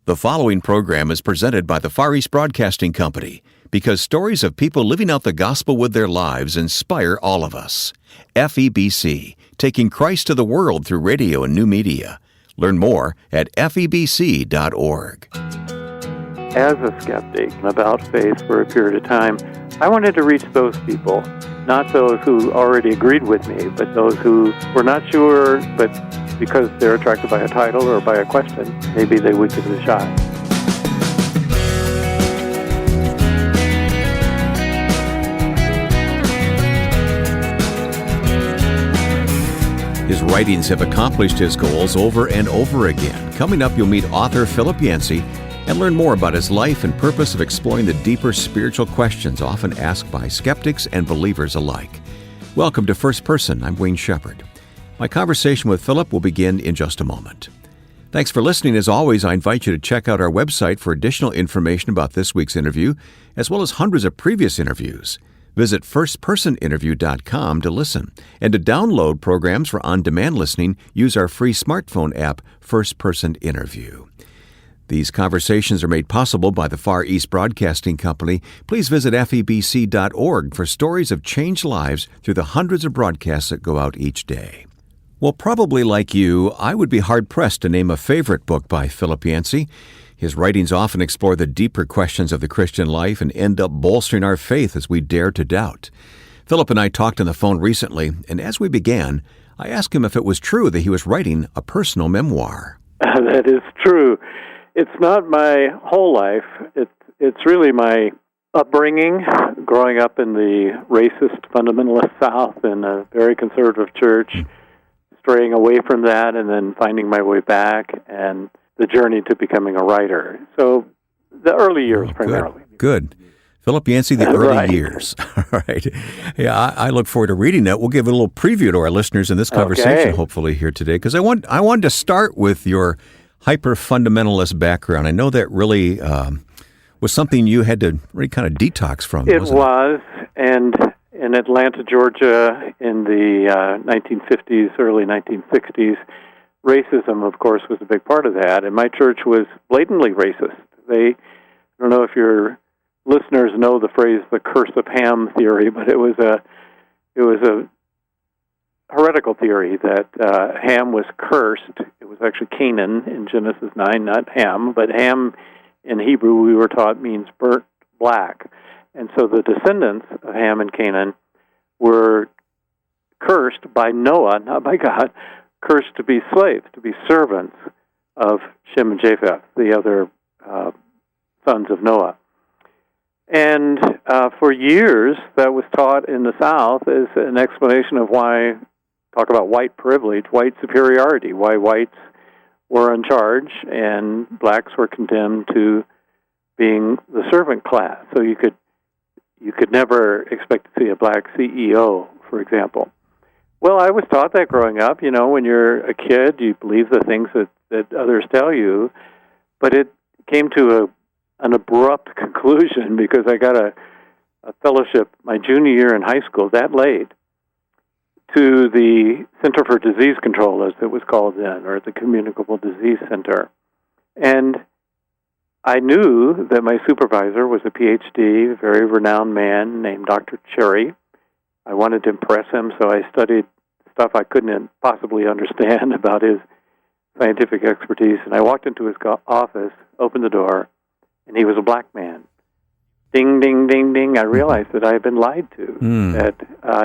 The following program is presented by the Far East Broadcasting Company because stories of people living out the gospel with their lives inspire all of us. FEBC, taking Christ to the world through radio and new media. Learn more at FEBC.org. As a skeptic about faith for a period of time, I wanted to reach those people, not those who already agreed with me, but those who were not sure, but because they're attracted by a title or by a question, maybe they would give it a shot. His writings have accomplished his goals over and over again. Coming up, you'll meet author Philip Yancey and learn more about his life and purpose of exploring the deeper spiritual questions often asked by skeptics and believers alike. Welcome to First Person. I'm Wayne Shepherd. My conversation with Philip will begin in just a moment. Thanks for listening. As always, I invite you to check out our website for additional information about this week's interview, as well as hundreds of previous interviews. Visit firstpersoninterview.com to listen. And to download programs for on-demand listening, use our free smartphone app, First Person Interview. These conversations are made possible by the Far East Broadcasting Company. Please visit FEBC.org for stories of changed lives through the hundreds of broadcasts that go out each day. Well, probably like you, I would be hard-pressed to name a favorite book by Philip Yancey. His writings often explore the deeper questions of the Christian life and end up bolstering our faith as we dare to doubt. Philip and I talked on the phone recently, and as we began, I asked him if it was true that he was writing a personal memoir. That is true. It's not my whole life. It's really my upbringing, growing up in the racist fundamentalist South in a very conservative church, straying away from that and then finding my way back, and the journey to becoming a writer. So the early years primarily. Good. Philip Yancey, the early years. All right. Yeah, I look forward to reading that. We'll give a little preview to our listeners in this conversation, hopefully, here today, because I wanted to start with your hyper-fundamentalist background. I know that really was something you had to really kind of detox from, It was, and in Atlanta, Georgia, in the 1950s, early 1960s, racism, of course, was a big part of that, and my church was blatantly racist. I don't know if your listeners know the phrase "the curse of Ham" theory, but it was a heretical theory that Ham was cursed. It was actually Canaan in Genesis 9, not Ham, but Ham in Hebrew, we were taught, means burnt black. And so the descendants of Ham and Canaan were cursed by Noah, not by God, cursed to be slaves, to be servants of Shem and Japheth, the other sons of Noah. And for years, that was taught in the South as an explanation of why, talk about white privilege, white superiority, why whites were in charge and blacks were condemned to being the servant class. So you could never expect to see a black CEO, for example. Well, I was taught that growing up. You know, when you're a kid, you believe the things that others tell you, but it came to an abrupt conclusion because I got a fellowship my junior year in high school, that late, to the Center for Disease Control, as it was called then, or the Communicable Disease Center. And I knew that my supervisor was a PhD, a very renowned man named Dr. Cherry. I wanted to impress him, so I studied stuff I couldn't possibly understand about his scientific expertise. And I walked into his office, opened the door, and he was a black man. Ding, ding, ding, ding. I realized that I had been lied to, that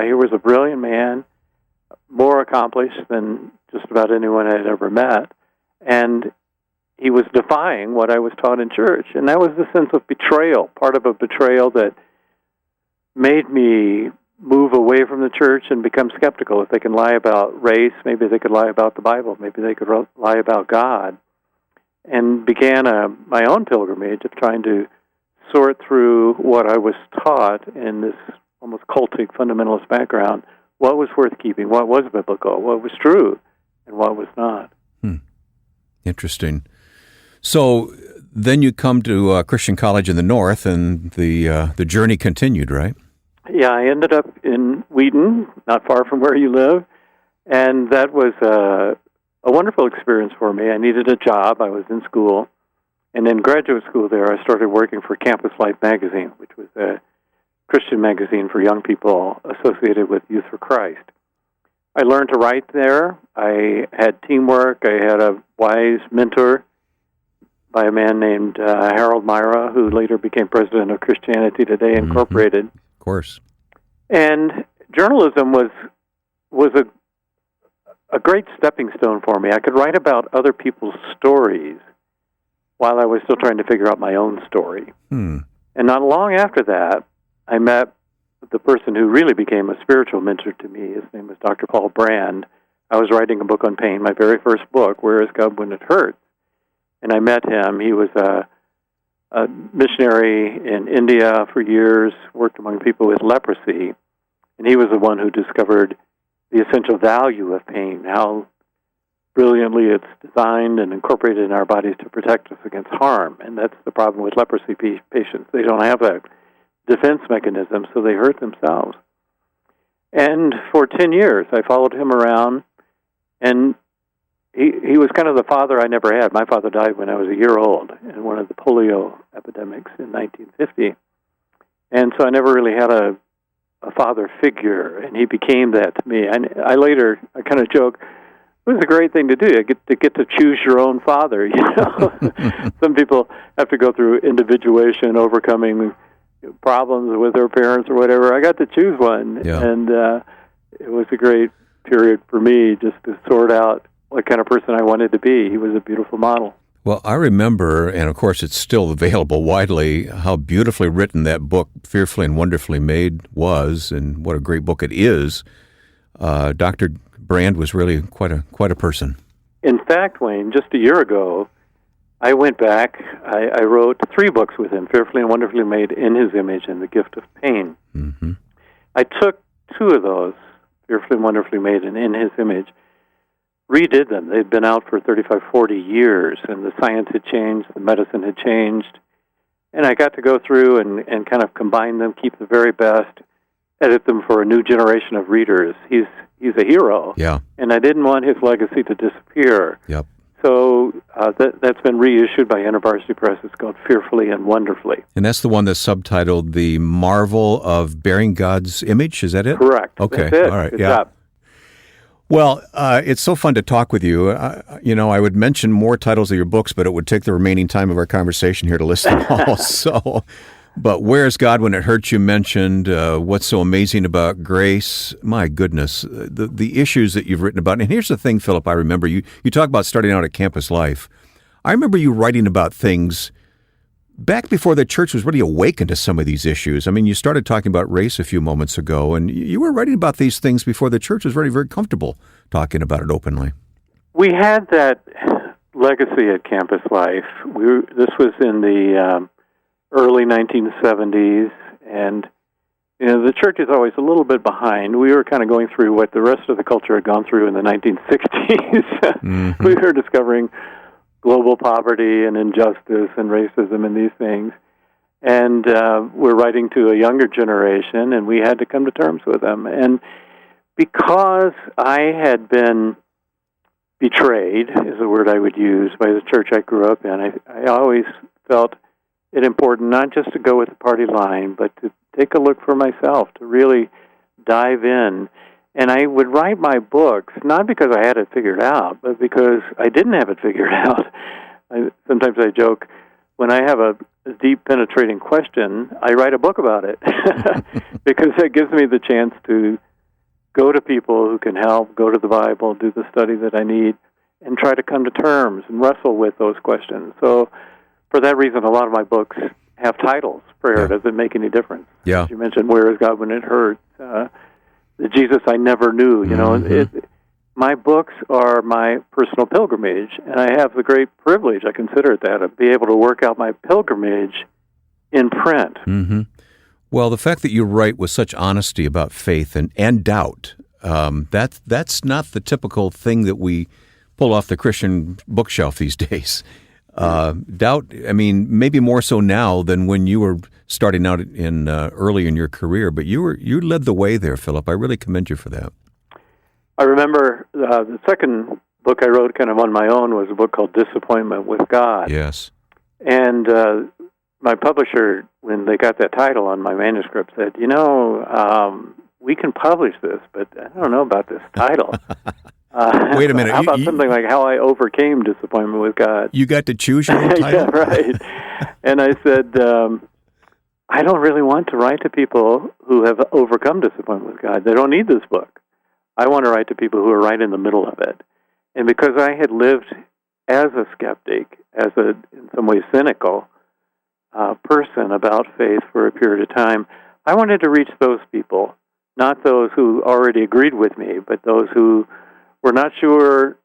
here was a brilliant man, more accomplished than just about anyone I had ever met, and he was defying what I was taught in church. And that was the sense of betrayal, part of a betrayal that made me move away from the church and become skeptical. If they can lie about race, maybe they could lie about the Bible, maybe they could lie about God, and began my own pilgrimage of trying to sort through what I was taught in this almost cultic fundamentalist background. What was worth keeping? What was biblical? What was true? And what was not? Interesting. So then you come to Christian College in the North, and the journey continued, right? Yeah, I ended up in Wheaton, not far from where you live, and that was a wonderful experience for me. I needed a job. I was in school, And in graduate school there, I started working for Campus Life magazine, which was a Christian magazine for young people associated with Youth for Christ. I learned to write there. I had teamwork. I had a wise mentor by a man named Harold Myra, who later became president of Christianity Today Incorporated. Of course. And journalism was a great stepping stone for me. I could write about other people's stories while I was still trying to figure out my own story. And not long after that, I met the person who really became a spiritual mentor to me. His name was Dr. Paul Brand. I was writing a book on pain, my very first book, Where is God When It Hurts? And I met him. He was a missionary in India for years, worked among people with leprosy, and he was the one who discovered the essential value of pain, how brilliantly it's designed and incorporated in our bodies to protect us against harm. And that's the problem with leprosy patients. They don't have a defense mechanism, so they hurt themselves. And for 10 years, I followed him around, and he was kind of the father I never had. My father died when I was a year old in one of the polio epidemics in 1950. And so I never really had a father figure, and he became that to me. And I kind of joke, it was a great thing to do. You get to choose your own father. You know, some people have to go through individuation, overcoming problems with their parents or whatever. I got to choose one, and it was a great period for me just to sort out what kind of person I wanted to be. He was a beautiful model. Well, I remember, and of course it's still available widely, how beautifully written that book, Fearfully and Wonderfully Made, was, and what a great book it is. Dr. Brand was really quite a person. In fact, Wayne, just a year ago, I went back. I wrote 3 books with him, Fearfully and Wonderfully Made, In His Image, and The Gift of Pain. I took 2 of those, Fearfully and Wonderfully Made and In His Image, redid them. They'd been out for 35, 40 years, and the science had changed, the medicine had changed, and I got to go through and kind of combine them, keep the very best, edit them for a new generation of readers. He's a hero, and I didn't want his legacy to disappear. So that's been reissued by InterVarsity Press. It's called Fearfully and Wonderfully. And that's the one that's subtitled The Marvel of Bearing God's Image, is that it? Correct. Okay, that's it. All right, Good job. Well, it's so fun to talk with you. I would mention more titles of your books, but it would take the remaining time of our conversation here to list them all. But Where is God When It Hurts? You mentioned What's So Amazing About Grace. My goodness, the issues that you've written about. And here's the thing, Philip, I remember you talk about starting out at Campus Life. I remember you writing about things back before the church was really awakened to some of these issues. I mean, you started talking about race a few moments ago, and you were writing about these things before the church was very, very comfortable talking about it openly. We had that legacy at Campus Life. This was in the early 1970s, and the church is always a little bit behind. We were kind of going through what the rest of the culture had gone through in the 1960s. We were discovering global poverty and injustice and racism and these things. And we're writing to a younger generation, and we had to come to terms with them. And because I had been betrayed, is the word I would use, by the church I grew up in, I always felt it important not just to go with the party line, but to take a look for myself, to really dive in. And I would write my books, not because I had it figured out, but because I didn't have it figured out. Sometimes I joke, when I have a deep, penetrating question, I write a book about it, because it gives me the chance to go to people who can help, go to the Bible, do the study that I need, and try to come to terms and wrestle with those questions. So for that reason, a lot of my books have titles. Prayer doesn't make any difference. As you mentioned, Where is God When It Hurts? The Jesus I Never Knew. My books are my personal pilgrimage, and I have the great privilege, I consider it that, of being able to work out my pilgrimage in print. Well, the fact that you write with such honesty about faith and doubt, that's not the typical thing that we pull off the Christian bookshelf these days. Doubt, I mean, maybe more so now than when you were starting out in early in your career, but you led the way there, Philip. I really commend you for that. I remember the second book I wrote kind of on my own was a book called Disappointment with God. Yes. And my publisher, when they got that title on my manuscript, said, we can publish this, but I don't know about this title. Wait a minute. How about something like How I Overcame Disappointment with God? You got to choose your own title? Yeah, right. And I said, I don't really want to write to people who have overcome disappointment with God. They don't need this book. I want to write to people who are right in the middle of it. And because I had lived as a skeptic, in some ways cynical person about faith for a period of time, I wanted to reach those people, not those who already agreed with me, but those who were not sure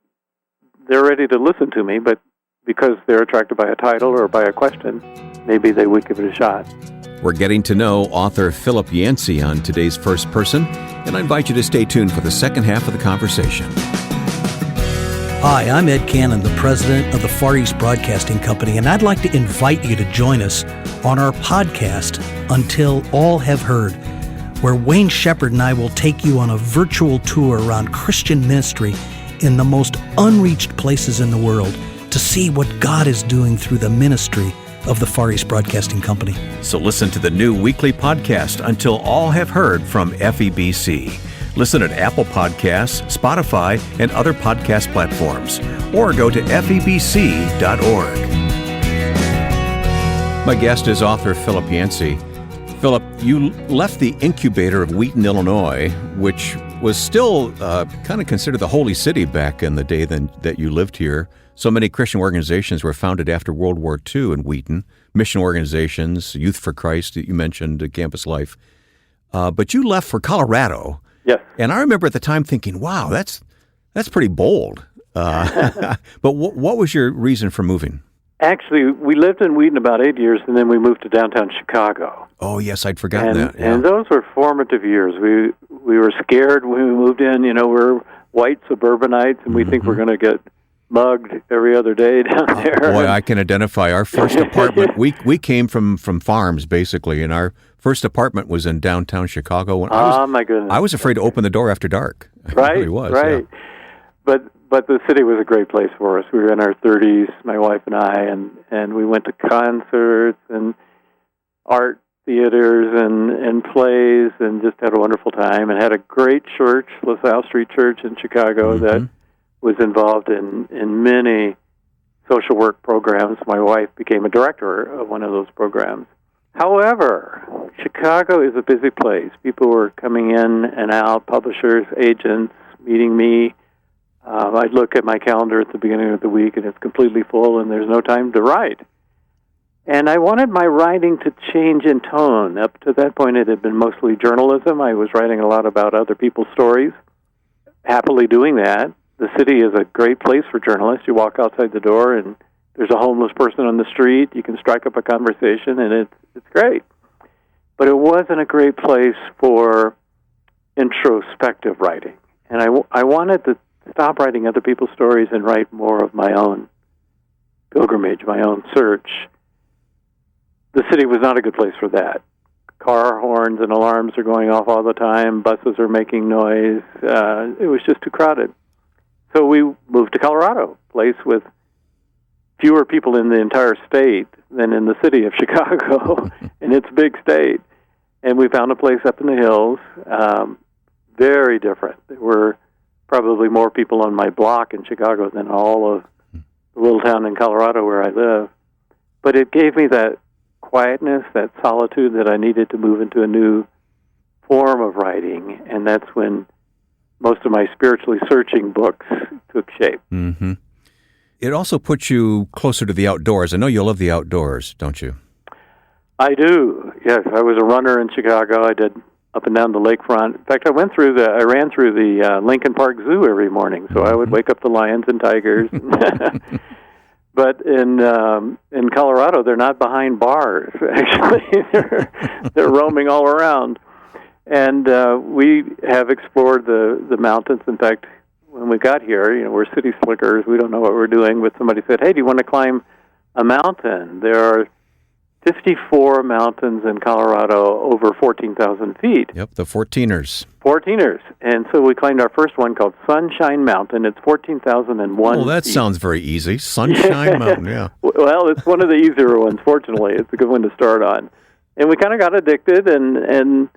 they're ready to listen to me, but because they're attracted by a title or by a question, maybe they would give it a shot. We're getting to know author Philip Yancey on today's First Person, and I invite you to stay tuned for the second half of the conversation. Hi, I'm Ed Cannon, the president of the Far East Broadcasting Company, and I'd like to invite you to join us on our podcast, Until All Have Heard, where Wayne Shepherd and I will take you on a virtual tour around Christian ministry in the most unreached places in the world to see what God is doing through the ministry of the Far East Broadcasting Company. So listen to the new weekly podcast, Until All Have Heard, from FEBC. Listen at Apple Podcasts, Spotify, and other podcast platforms, or go to febc.org. My guest is author Philip Yancey. Philip, you left the incubator of Wheaton, Illinois, which was still kind of considered the holy city back in the day that you lived here. So many Christian organizations were founded after World War II in Wheaton, mission organizations, Youth for Christ that you mentioned, Campus Life. But you left for Colorado. Yes. And I remember at the time thinking, wow, that's pretty bold. But what was your reason for moving? Actually, we lived in Wheaton about 8 years, and then we moved to downtown Chicago. Oh, yes, I'd forgotten that. Yeah. And those were formative years. We were scared when we moved in. We're white suburbanites, and we think we're going to get mugged every other day down there. Boy, I can identify our first apartment. We came from farms, basically, and our first apartment was in downtown Chicago. My goodness. I was afraid to open the door after dark. Right, I really was, right. Yeah. But the city was a great place for us. We were in our 30s, my wife and I, and we went to concerts and art theaters and plays and just had a wonderful time and had a great church, LaSalle Street Church in Chicago, that was involved in many social work programs. My wife became a director of one of those programs. However, Chicago is a busy place. People were coming in and out, publishers, agents, meeting me. I'd look at my calendar at the beginning of the week, and it's completely full, and there's no time to write. And I wanted my writing to change in tone. Up to that point, it had been mostly journalism. I was writing a lot about other people's stories, happily doing that. The city is a great place for journalists. You walk outside the door, and there's a homeless person on the street. You can strike up a conversation, and it's great. But it wasn't a great place for introspective writing. And I wanted to stop writing other people's stories and write more of my own pilgrimage, my own search. The city was not a good place for that. Car horns and alarms are going off all the time. Buses are making noise. It was just too crowded. So we moved to Colorado, a place with fewer people in the entire state than in the city of Chicago, and it's a big state. And we found a place up in the hills, very different. There were probably more people on my block in Chicago than all of the little town in Colorado where I live. But it gave me that quietness, that solitude that I needed to move into a new form of writing, and that's when most of my spiritually searching books took shape. Mm-hmm. It also puts you closer to the outdoors. I know you love the outdoors, don't you? I do, yes. I was a runner in Chicago. I did up and down the lakefront. In fact, I ran through the Lincoln Park Zoo every morning, so I would wake up the lions and tigers. But in Colorado, they're not behind bars. Actually, they're roaming all around. And we have explored the mountains. In fact, when we got here, we're city slickers. We don't know what we're doing. But somebody said, "Hey, do you want to climb a mountain?" There are 54 mountains in Colorado over 14,000 feet. Yep, the 14ers. 14ers. And so we climbed our first one called Sunshine Mountain. It's 14,001 Oh, that feet. sounds very easy. Sunshine Mountain, yeah. Well, it's one of the easier ones, fortunately. It's a good one to start on. And we kind of got addicted, and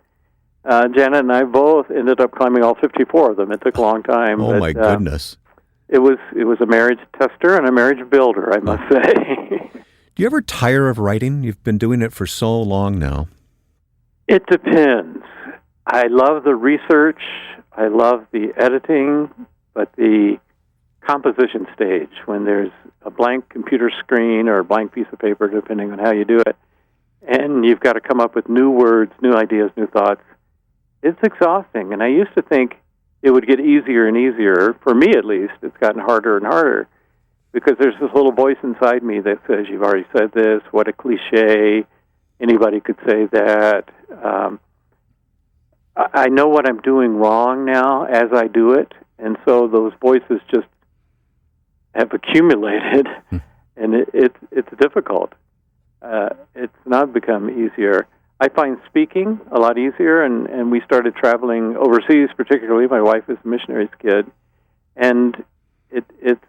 Janet and I both ended up climbing all 54 of them. It took a long time. Oh, but, my goodness. It was a marriage tester and a marriage builder, I must say. Do you ever tire of writing? You've been doing it for so long now. It depends. I love the research. I love the editing, but the composition stage, when there's a blank computer screen or a blank piece of paper, depending on how you do it, and you've got to come up with new words, new ideas, new thoughts, it's exhausting. And I used to think it would get easier and easier. For me, at least, it's gotten harder and harder, because there's this little voice inside me that says, you've already said this, what a cliche, anybody could say that. I know what I'm doing wrong now as I do it, and so those voices just have accumulated, and it's difficult. It's not become easier. I find speaking a lot easier, and we started traveling overseas, particularly. My wife is a missionary's kid, and it's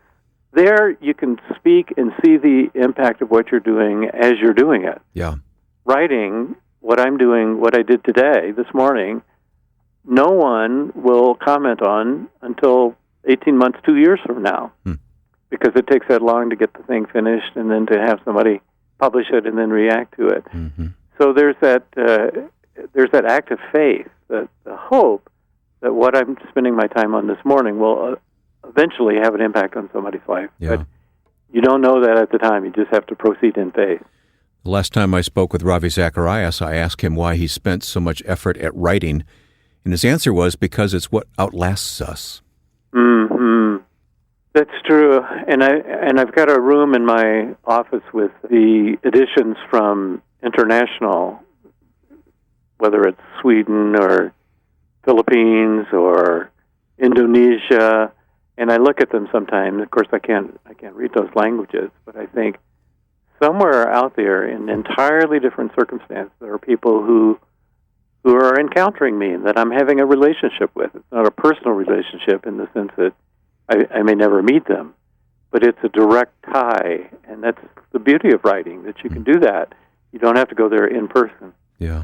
there you can speak and see the impact of what you're doing as you're doing it. Yeah. Writing, what I'm doing, what I did today, this morning, no one will comment on until 18 months, 2 years from now, because it takes that long to get the thing finished and then to have somebody publish it and then react to it. Mm-hmm. So there's that act of faith, the hope that what I'm spending my time on this morning will eventually have an impact on somebody's life. Yeah. But you don't know that at the time. You just have to proceed in faith. The last time I spoke with Ravi Zacharias, I asked him why he spent so much effort at writing, and his answer was because it's what outlasts us. Mm-hmm. That's true. And I've got a room in my office with the editions from international, whether it's Sweden or Philippines or Indonesia, and I look at them sometimes. Of course, I can't read those languages, but I think somewhere out there in entirely different circumstances, there are people who are encountering me that I'm having a relationship with. It's not a personal relationship in the sense that I may never meet them, but it's a direct tie, and that's the beauty of writing, that you can do that. You don't have to go there in person. Yeah.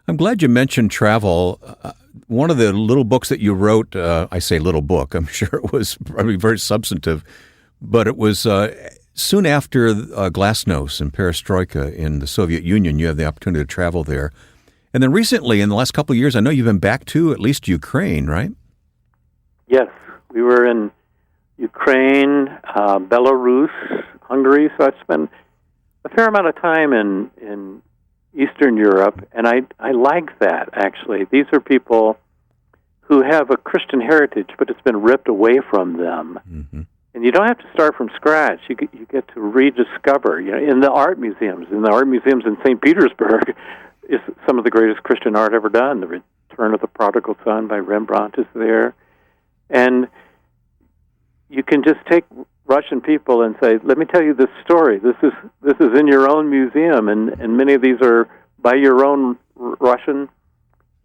I'm glad you mentioned travel. One of the little books that you wrote, I say little book, I'm sure it was probably very substantive, but it was soon after Glasnost and Perestroika in the Soviet Union. You had the opportunity to travel there. And then recently, in the last couple of years, I know you've been back to at least Ukraine, right? Yes. We were in Ukraine, Belarus, Hungary, so I've spent a fair amount of time in Eastern Europe, and I like that, actually. These are people who have a Christian heritage, but it's been ripped away from them. Mm-hmm. And you don't have to start from scratch. You get to rediscover. In the art museums in St. Petersburg is some of the greatest Christian art ever done. The Return of the Prodigal Son by Rembrandt is there. And you can just take Russian people and say, let me tell you this story. This is in your own museum, and many of these are by your own Russian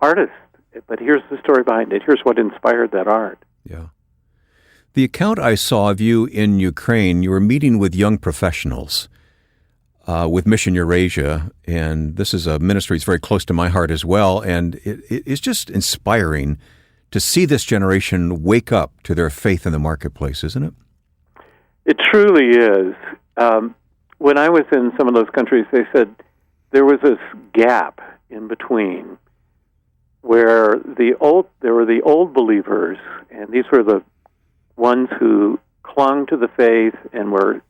artists. But here's the story behind it. Here's what inspired that art. Yeah. The account I saw of you in Ukraine, you were meeting with young professionals with Mission Eurasia, and this is a ministry that's very close to my heart as well, and it's just inspiring to see this generation wake up to their faith in the marketplace, isn't it? It truly is. When I was in some of those countries, they said there was this gap in between where there were the old believers, and these were the ones who clung to the faith and were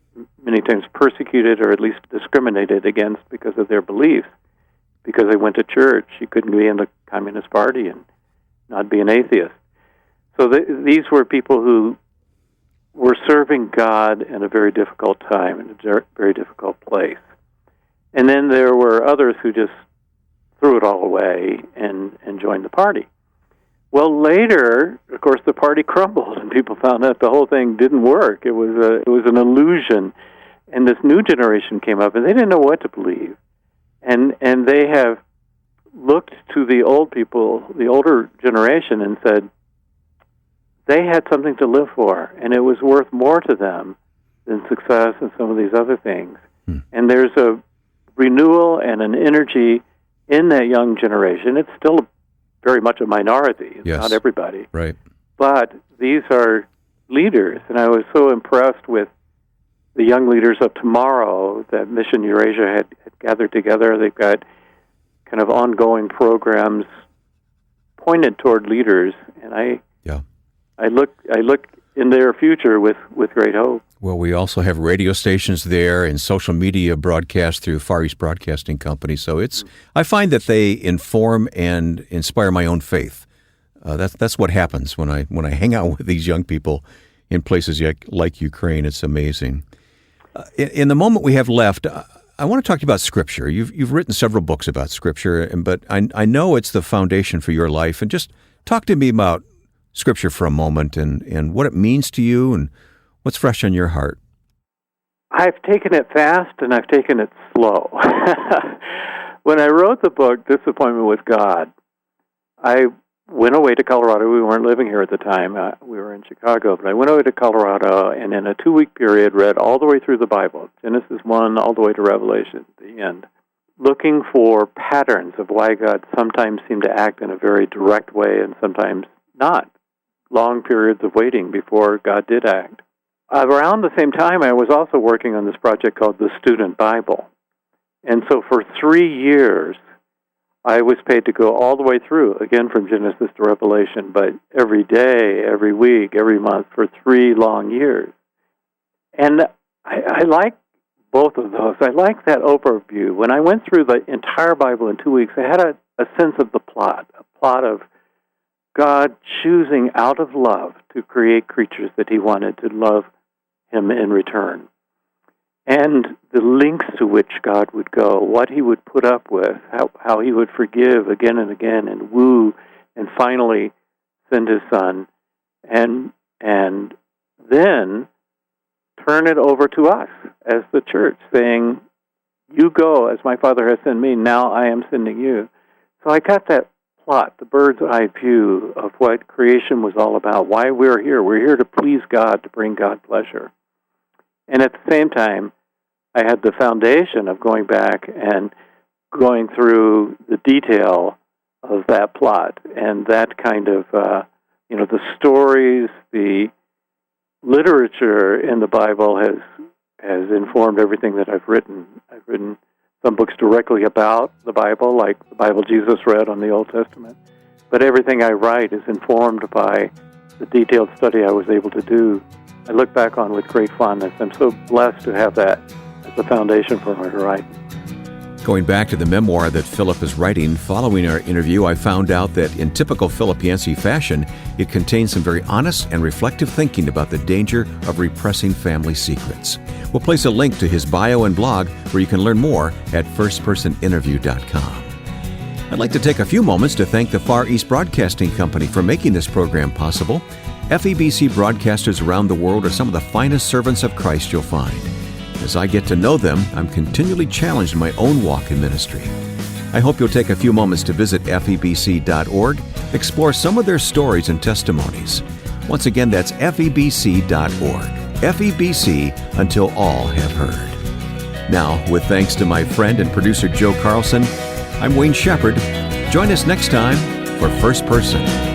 many times persecuted or at least discriminated against because of their beliefs, because they went to church. You couldn't be in the Communist Party and not be an atheist. So these were people who were serving God in a very difficult time, in a very difficult place. And then there were others who just threw it all away and joined the party. Well, later, of course, the party crumbled, and people found out the whole thing didn't work. It was an illusion. And this new generation came up, and they didn't know what to believe. And they have looked to the old people, the older generation, and said they had something to live for, and it was worth more to them than success and some of these other things. And there's a renewal and an energy in that young generation. It's still very much a minority. It's not everybody. Right. But these are leaders, and I was so impressed with the young leaders of tomorrow that Mission Eurasia had gathered together. They've got kind of ongoing programs pointed toward leaders, and I look in their future with great hope. Well, we also have radio stations there and social media broadcast through Far East Broadcasting Company. So I find that they inform and inspire my own faith. That's what happens when I hang out with these young people in places like Ukraine. It's amazing. In the moment we have left, I want to talk to you about Scripture. You've written several books about Scripture, but I know it's the foundation for your life. And just talk to me about Scripture for a moment and what it means to you and what's fresh on your heart. I've taken it fast and I've taken it slow. When I wrote the book, Disappointment with God, I went away to Colorado. We weren't living here at the time. We were in Chicago. But I went away to Colorado and in a 2-week period read all the way through the Bible, Genesis 1 all the way to Revelation, the end, looking for patterns of why God sometimes seemed to act in a very direct way and sometimes not. Long periods of waiting before God did act. Around the same time, I was also working on this project called the Student Bible. And so for 3 years, I was paid to go all the way through, again from Genesis to Revelation, but every day, every week, every month for 3 long years. And I like both of those. I like that overview. When I went through the entire Bible in 2 weeks, I had a sense of the plot, a plot of God choosing out of love to create creatures that he wanted to love him in return. And the lengths to which God would go, what he would put up with, how he would forgive again and again and woo and finally send his son and then turn it over to us as the church, saying, you go as my Father has sent me, now I am sending you. So I got that plot, the bird's eye view of what creation was all about, why we're here. We're here to please God, to bring God pleasure. And at the same time, I had the foundation of going back and going through the detail of that plot and that kind of, the stories, the literature in the Bible has informed everything that I've written. I've written some books directly about the Bible, like the Bible Jesus read on the Old Testament. But everything I write is informed by the detailed study I was able to do. I look back on with great fondness. I'm so blessed to have that as the foundation for my writing. Going back to the memoir that Philip is writing, following our interview, I found out that in typical Philip Yancey fashion, it contains some very honest and reflective thinking about the danger of repressing family secrets. We'll place a link to his bio and blog where you can learn more at firstpersoninterview.com. I'd like to take a few moments to thank the Far East Broadcasting Company for making this program possible. FEBC broadcasters around the world are some of the finest servants of Christ you'll find. As I get to know them, I'm continually challenged in my own walk in ministry. I hope you'll take a few moments to visit FEBC.org, explore some of their stories and testimonies. Once again, that's FEBC.org. FEBC, until all have heard. Now, with thanks to my friend and producer Joe Carlson, I'm Wayne Shepherd. Join us next time for First Person.